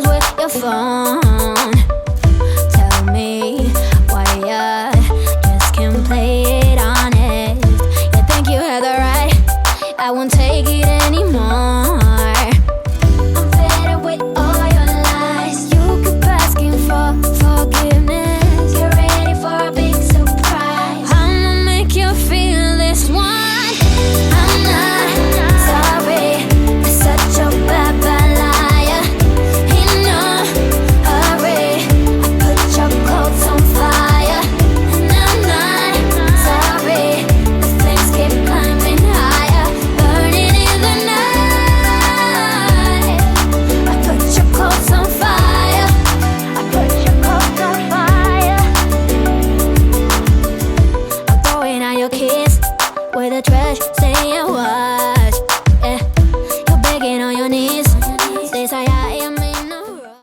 problems with your phone. Tell me why you just can't play it honest. You think you have the right, I won't take it anymore. I'm fed up with all your lies. You keep asking for forgiveness. Get ready for a big surprise. I'ma make you feel this one. I'm not sorry, you're such a bad, bad liar. In no hurry, I put your clothes on fire. And I'm not sorry, the flames keep climbing higher, burning in the night. I put your clothes on fire. I put your clothes on fire. I'm throwing out your kiss with a trash saying what? Yeah, you're begging on your knees. This I am in the wrong.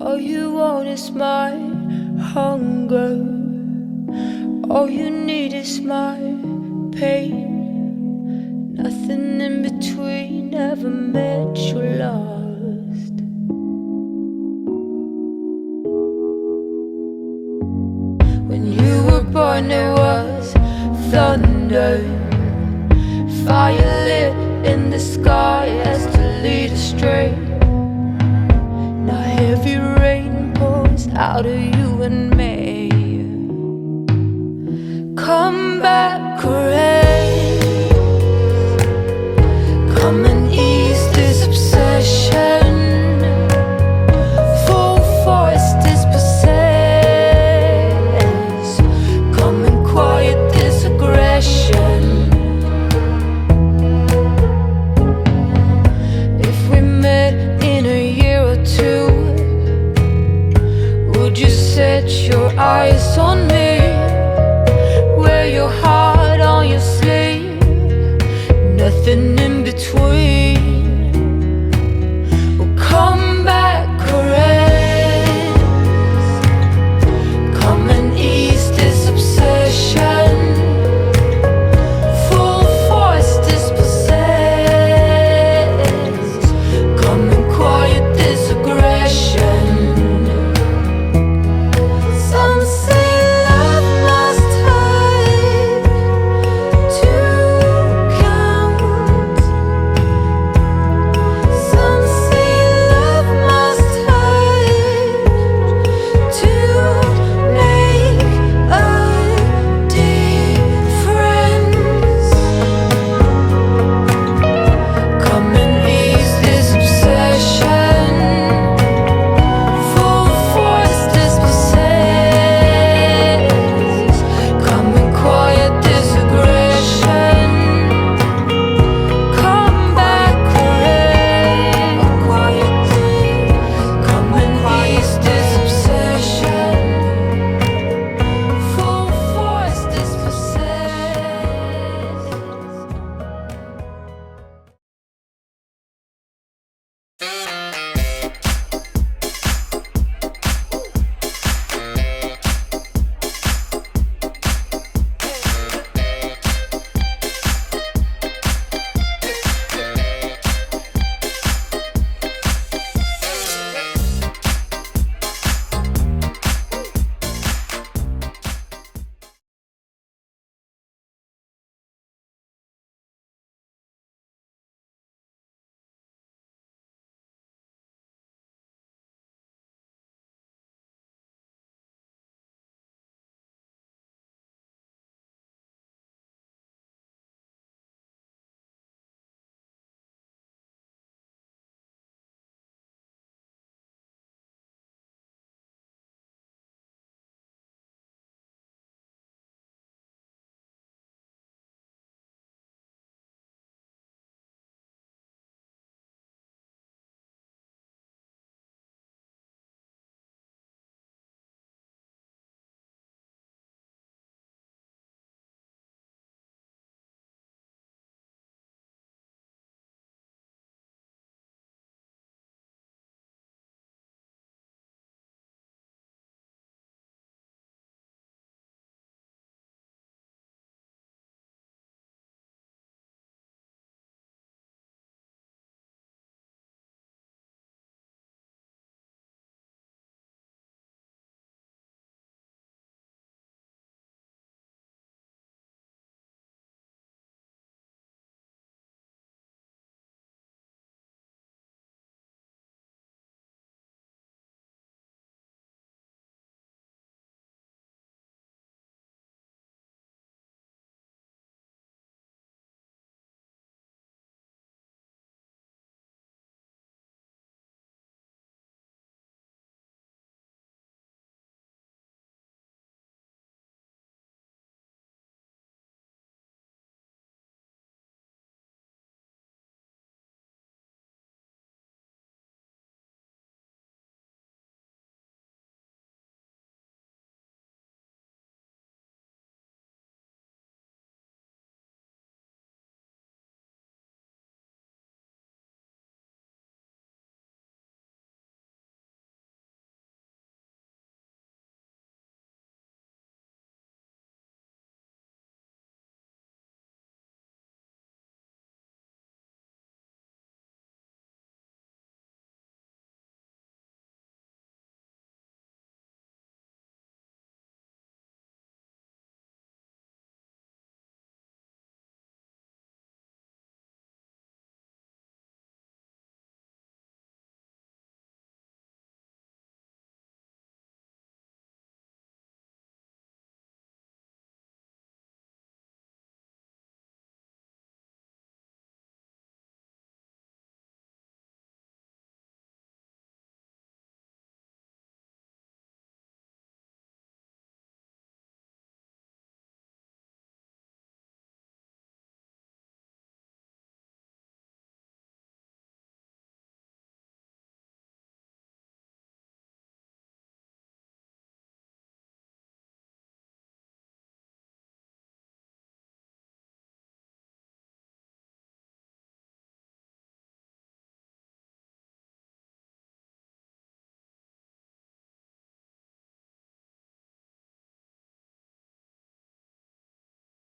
All you want is my hunger. All you need is my pain. Nothing in between, never met you lost. When you were born there was thunder, fire lit in the sky as to lead astray. Now heavy rain pours out of you and me. Come back, rain. Come and ease this obsession. Full force dispossess. Come and quiet this aggression. If we met in a year or two, would you set your eyes on me? Wear your heart on your sleeve, nothing in between.